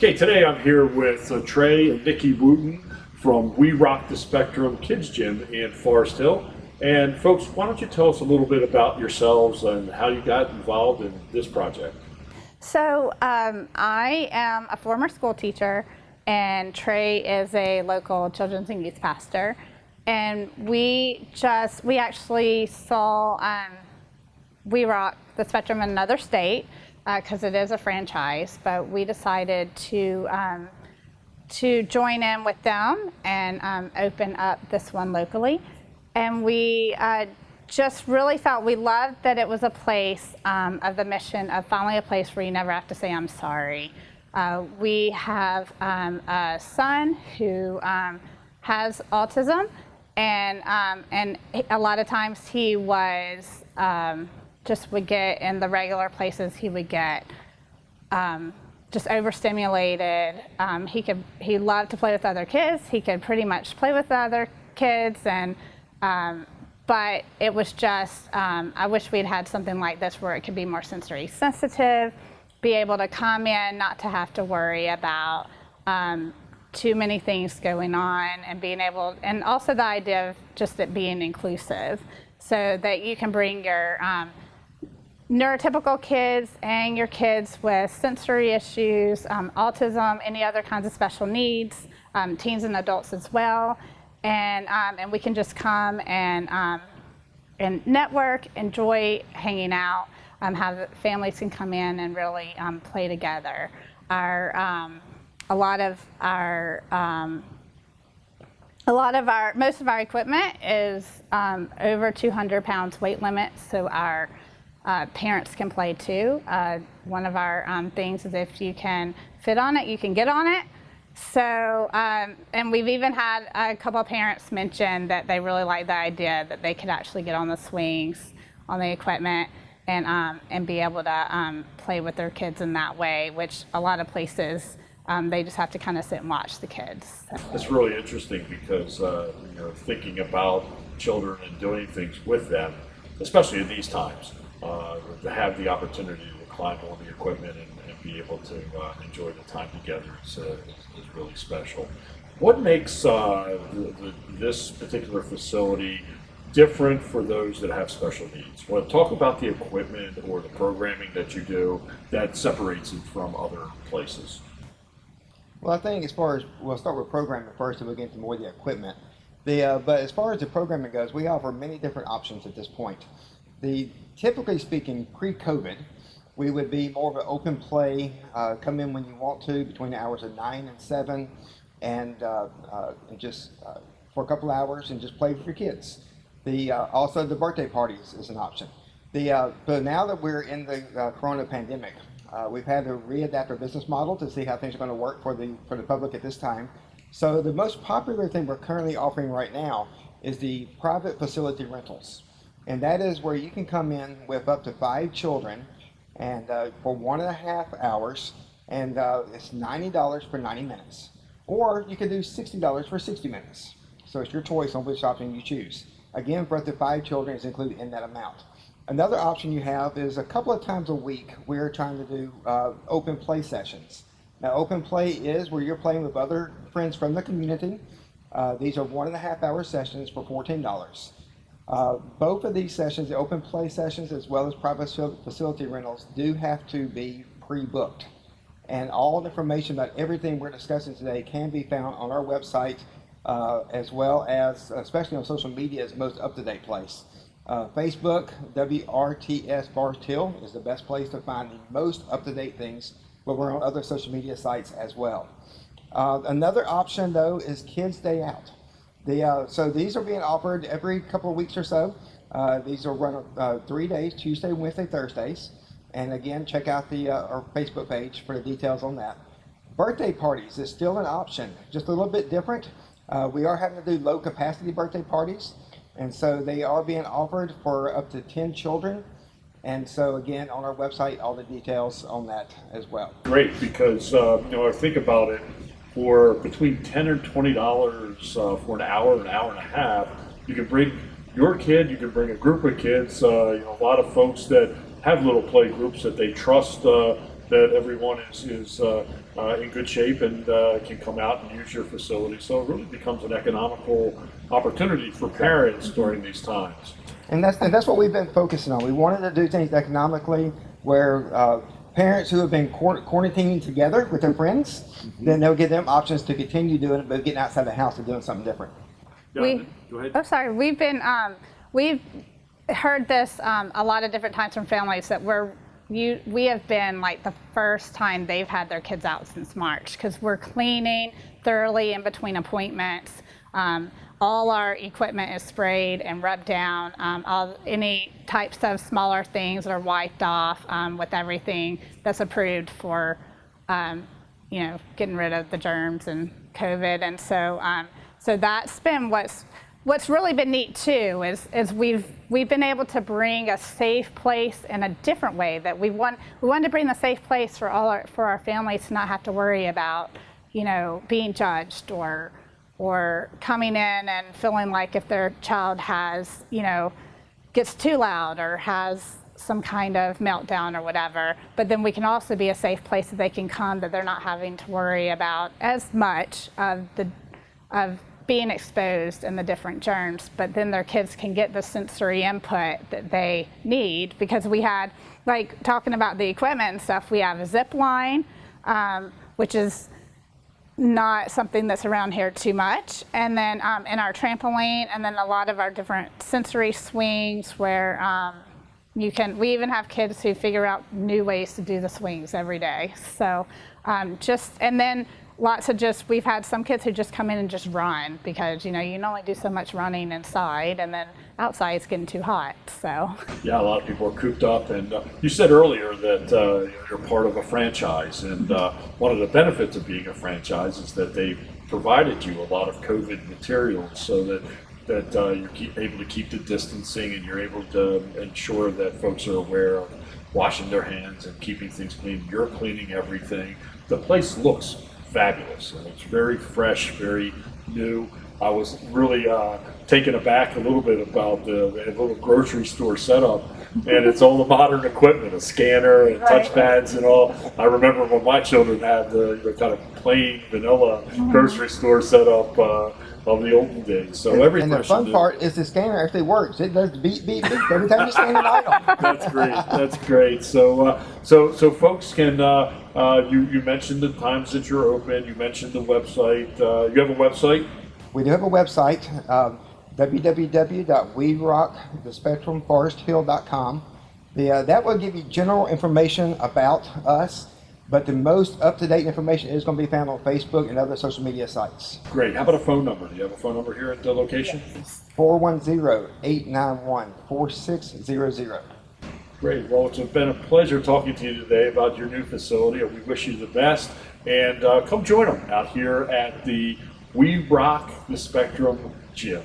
Okay, today I'm here with Trey and Nikki Wooton from We Rock the Spectrum Kids Gym in Forest Hill. And folks, why don't you tell us a little bit about yourselves and how you got involved in this project? So I am a former school teacher, and Trey is a local children's and youth pastor. And we actually saw We Rock the Spectrum in another state because it is a franchise, but we decided to join in with them and open up this one locally. And we just really felt we loved that it was a place of the mission of finally a place where you never have to say I'm sorry. We have a son who has autism, and a lot of times he was just would get in the regular places he would get just overstimulated. He loved to play with other kids. He could pretty much play with the other kids, and but it was just, I wish we'd had something like this where it could be more sensory sensitive, be able to come in, not to have to worry about too many things going on, and being able, and also the idea of just it being inclusive so that you can bring your neurotypical kids and your kids with sensory issues, autism, any other kinds of special needs, teens and adults as well. And we can just come and network, enjoy hanging out, have families can come in and really play together. Most of our equipment is over 200 pounds weight limit, so our parents can play too. One of our things is if you can fit on it, you can get on it. So, and we've even had a couple of parents mention that they really like the idea that they could actually get on the swings, on the equipment, and be able to play with their kids in that way, which a lot of places, they just have to kind of sit and watch the kids. So. It's really interesting because, thinking about children and doing things with them, especially in these times, to have the opportunity to climb on the equipment and be able to enjoy the time together is really special. What makes this particular facility different for those that have special needs? Well, talk about the equipment or the programming that you do that separates it from other places. Well, I think as far as, we'll start with programming first and we'll get into more of the equipment. But as far as the programming goes, we offer many different options at this point. Typically speaking, pre-COVID, we would be more of an open play, come in when you want to, between the hours of 9 and 7, and just for a couple hours and just play with your kids. Also the birthday parties is an option. But now that we're in the corona pandemic, we've had to readapt our business model to see how things are going to work for the public at this time. So the most popular thing we're currently offering right now is the private facility rentals. And that is where you can come in with up to 5 children and for 1.5 hours, and it's $90 for 90 minutes. Or you can do $60 for 60 minutes. So it's your choice on which option you choose. Again, for up to 5 children is included in that amount. Another option you have is a couple of times a week we're trying to do open play sessions. Now, open play is where you're playing with other friends from the community. These are 1.5 hour sessions for $14. Both of these sessions, the open play sessions as well as private facility rentals, do have to be pre-booked. And all the information about everything we're discussing today can be found on our website, as well as, especially on social media, is the most up-to-date place. Facebook, WRTS Forest Hill is the best place to find the most up-to-date things, but we're on other social media sites as well. Another option, though, is Kids Day Out. So these are being offered every couple of weeks or so. These are run 3 days, Tuesday, Wednesday, Thursdays. And again, check out our Facebook page for the details on that. Birthday parties is still an option, just a little bit different. We are having to do low capacity birthday parties. And so they are being offered for up to 10 children. And so again, on our website, all the details on that as well. Great, because I think about it, for between $10 and $20 for an hour and a half, you can bring your kid, you can bring a group of kids, a lot of folks that have little play groups that they trust that everyone is in good shape and can come out and use your facility. So it really becomes an economical opportunity for parents during these times. And that's what we've been focusing on. We wanted to do things economically where parents who have been quarantining together with their friends, then they'll give them options to continue doing it, but getting outside the house and doing something different. Go ahead. We've heard this a lot of different times from families that we have been like the first time they've had their kids out since March, because we're cleaning thoroughly in between appointments. All our equipment is sprayed and rubbed down. Any types of smaller things are wiped off with everything that's approved for, getting rid of the germs and COVID. And so that's been what's really been neat too. Is we've been able to bring a safe place in a different way. That we wanted to bring the safe place for our families to not have to worry about, being judged or coming in and feeling like if their child has, gets too loud or has some kind of meltdown or whatever. But then we can also be a safe place that they can come, that they're not having to worry about as much of being exposed and the different germs. But then their kids can get the sensory input that they need, because we had, like, talking about the equipment and stuff, we have a zip line, which is not something that's around here too much, and then in our trampoline, and then a lot of our different sensory swings where we even have kids who figure out new ways to do the swings every day. So and then we've had some kids who just come in and just run, because you can only do so much running inside, and then outside it's getting too hot. So yeah, a lot of people are cooped up, and you said earlier that you're part of a franchise, and one of the benefits of being a franchise is that they provided you a lot of COVID materials so that you're able to keep the distancing, and you're able to ensure that folks are aware of washing their hands and keeping things clean. You're cleaning everything. The place looks fabulous, and it's very fresh, very new. I was really taken aback a little bit about the little grocery store setup, and it's all the modern equipment, a scanner and touchpads and all. I remember when my children had the kind of plain vanilla grocery store setup of the olden days. So and the fun part is the scanner actually works. It does beep beep beep every time you scan an item. That's great. That's great. So folks can. You mentioned the times that you're open. You mentioned the website. You have a website? We do have a website, www.werockthespectrumforesthill.com. That will give you general information about us, but the most up-to-date information is going to be found on Facebook and other social media sites. Great. How about a phone number? Do you have a phone number here at the location? 410-891-4600. Great. Well, it's been a pleasure talking to you today about your new facility. We wish you the best, and come join them out here at the We Rock the Spectrum Gym.